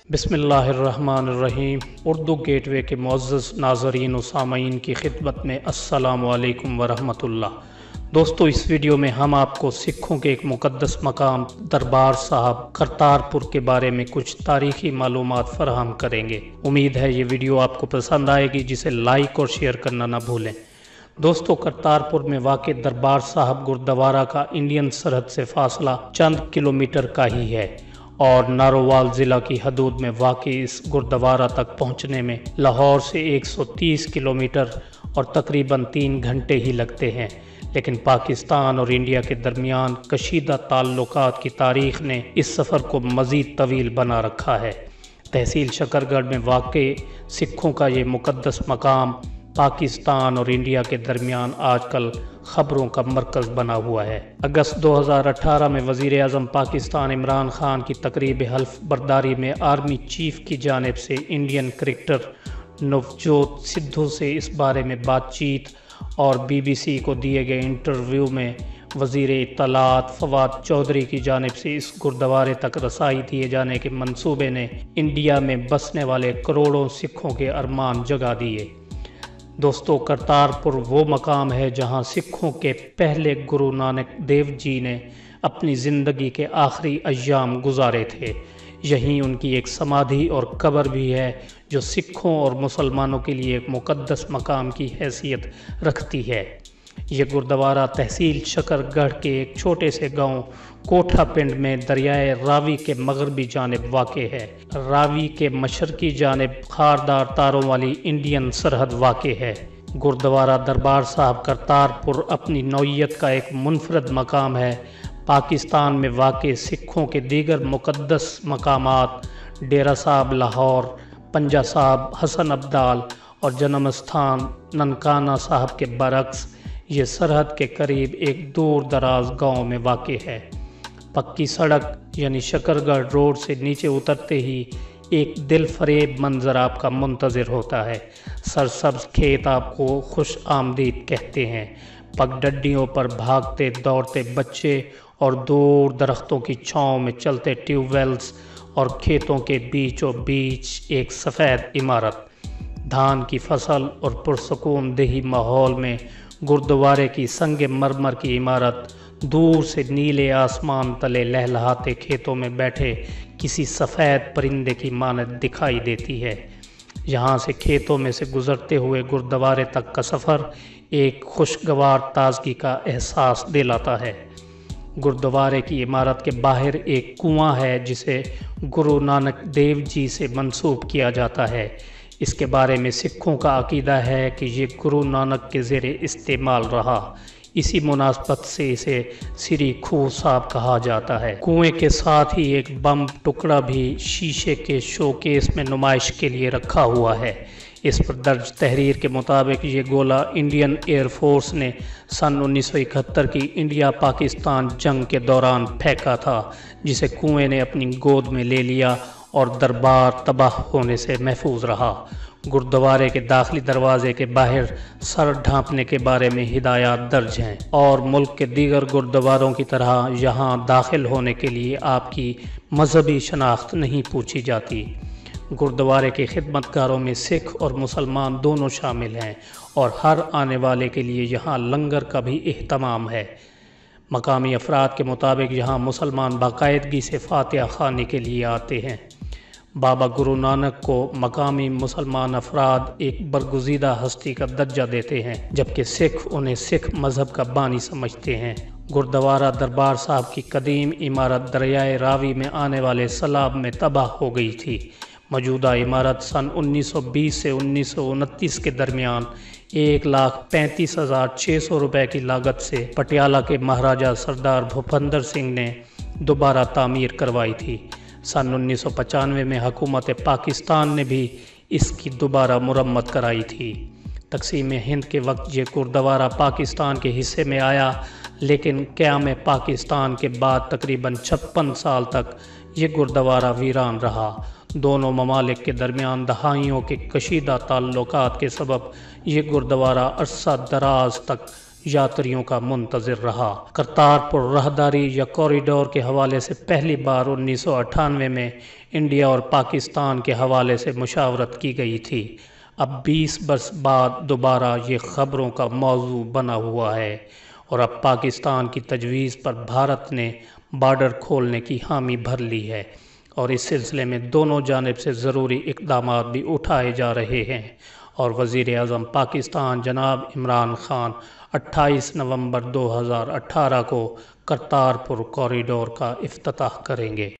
बिस्मिल्लाहिर्रहमानिर्रहीम। उर्दू गेटवे के मुअज़्ज़ज़ नाज़रीन व सामईन की खिदमत में अस्सलामु अलैकुम वरहमतुल्लाह। दोस्तों, इस वीडियो में हम आपको सिखों के एक मुक़द्दस मकाम दरबार साहब करतारपुर के बारे में कुछ तारीख़ी मालूमात फ़राहम करेंगे। उम्मीद है ये वीडियो आपको पसंद आएगी, जिसे लाइक और शेयर करना ना भूलें। दोस्तों, करतारपुर में वाक़ दरबार साहब गुरुद्वारा का इंडियन सरहद से फासला चंद किलोमीटर का ही है और नारोवाल ज़िला की हदूद में वाक़ इस गुरुद्वारा तक पहुँचने में लाहौर से 130 किलोमीटर और तकरीबन 3 घंटे ही लगते हैं। लेकिन पाकिस्तान और इंडिया के दरमियान कशीदा ताल्लुकात की तारीख़ ने इस सफ़र को मज़ीद तवील बना रखा है। तहसील शकरगढ़ में वाक़ सिखों का ये मुक़द्दस मकाम पाकिस्तान और इंडिया के दरमियान आजकल ख़बरों का मरकज़ बना हुआ है। अगस्त 2018 में वज़ीर आज़म पाकिस्तान इमरान खान की तकरीब हल्फ बर्दारी में आर्मी चीफ़ की जानिब से इंडियन क्रिकेटर नवजोत सिद्धू से इस बारे में बातचीत और BBC को दिए गए इंटरव्यू में वज़ीर इत्तलात फवाद चौधरी की जानिब से इस गुरुद्वारे तक रसाई दिए जाने के मंसूबे ने इंडिया में बसने वाले करोड़ों सिखों के अरमान जगा दिए। दोस्तों, करतारपुर वो मकाम है जहां सिखों के पहले गुरु नानक देव जी ने अपनी ज़िंदगी के आखिरी अय्याम गुजारे थे। यहीं उनकी एक समाधि और कब्र भी है जो सिखों और मुसलमानों के लिए एक मुक़द्दस मकाम की हैसियत रखती है। ये गुरुद्वारा तहसील शकरगढ़ के एक छोटे से गांव कोठा पिंड में दरियाए रावी के मगरबी जानिब वाक़ है। रावी के मशरकी जानिब खारदार तारों वाली इंडियन सरहद वाक़ है। गुरुद्वारा दरबार साहब करतारपुर अपनी नौइयत का एक मुनफरद मकाम है। पाकिस्तान में वाक़ सिखों के दीगर मुक़द्दस मकामात डेरा साहब लाहौर, पंजा साहब हसन अब्दाल और जन्म स्थान ननकाना साहब के बरक्स ये सरहद के करीब एक दूर दराज गांव में वाक़ है। पक्की सड़क यानी शकरगढ़ रोड से नीचे उतरते ही एक दिल फरेब मंजर आपका मुंतज़िर होता है। सरसब्ज़ खेत आपको खुश आमदीद कहते हैं। पगडंडियों पर भागते दौड़ते बच्चे और दूर दरख्तों की छाँव में चलते ट्यूबवेल्स और खेतों के बीचों बीच एक सफ़ेद इमारत। धान की फसल और पुरसकून देही माहौल में गुरुद्वारे की संग मरमर की इमारत दूर से नीले आसमान तले लहलहाते खेतों में बैठे किसी सफ़ेद परिंदे की मानद दिखाई देती है। यहाँ से खेतों में से गुज़रते हुए गुरुद्वारे तक का सफ़र एक खुशगवार ताज़गी का एहसास दिलाता है। गुरुद्वारे की इमारत के बाहर एक कुआं है जिसे गुरु नानक देव जी से मंसूब किया जाता है। इसके बारे में सिखों का अकीदा है कि ये गुरु नानक के ज़ेरे इस्तेमाल रहा। इसी मुनासबत से इसे सिरी खूह साहब कहा जाता है। कुएं के साथ ही एक बम टुकड़ा भी शीशे के शोकेस में नुमाइश के लिए रखा हुआ है। इस पर दर्ज तहरीर के मुताबिक ये गोला इंडियन एयर फोर्स ने सन 1971 की इंडिया पाकिस्तान जंग के दौरान फेंका था, जिसे कुएं ने अपनी गोद में ले लिया और दरबार तबाह होने से महफूज रहा। गुरुद्वारे के दाखिली दरवाजे के बाहर सर ढांपने के बारे में हिदायत दर्ज हैं और मुल्क के दीगर गुरुद्वारों की तरह यहाँ दाखिल होने के लिए आपकी मजहबी शनाख्त नहीं पूछी जाती। गुरुद्वारे के खिदमतगारों में सिख और मुसलमान दोनों शामिल हैं और हर आने वाले के लिए यहाँ लंगर का भी एहतमाम है। मकामी अफराद के मुताबिक यहाँ मुसलमान बाकायदगी से फातिहा ख़्वानी के लिए आते हैं। बाबा गुरु नानक को मकामी मुसलमान अफराद एक बरगुज़ीदा हस्ती का दर्जा देते हैं, जबकि सिख उन्हें सिख मज़हब का बानी समझते हैं। गुरुद्वारा दरबार साहब की कदीम इमारत दरियाए रावी में आने वाले सैलाब में तबाह हो गई थी। मौजूदा इमारत सन 1920 से 1929 के दरमियान 1,35,600 रुपये की लागत से पटियाला के महाराजा सरदार भूपेंद्र सिंह ने दोबारा तामीर करवाई थी। सन 1995 में हुकूमत पाकिस्तान ने भी इसकी दोबारा मुरम्मत कराई थी। तक़सीम हिंद के वक्त ये गुरुद्वारा पाकिस्तान के हिस्से में आया, लेकिन क़याम पाकिस्तान के बाद तकरीबन 56 साल तक ये गुरुद्वारा वीरान रहा। दोनों ममालिक के दरमियान दहाइयों के कशीदा ताल्लुकात के सबब ये गुरुद्वारा अरसा दराज तक यात्रियों का मुंतज़िर रहा। करतारपुर राहदारी या कॉरिडोर के हवाले से पहली बार 1998 में इंडिया और पाकिस्तान के हवाले से मुशावरत की गई थी। अब 20 बरस बाद दोबारा ये ख़बरों का मौजू बना हुआ है और अब पाकिस्तान की तजवीज़ पर भारत ने बॉर्डर खोलने की हामी भर ली है और इस सिलसिले में दोनों जानिब से ज़रूरी इक़दामात भी उठाए जा रहे हैं और वज़ीर आज़म पाकिस्तान जनाब इमरान ख़ान 28 नवंबर 2018 को करतारपुर कॉरिडोर का इफ्तिताह करेंगे।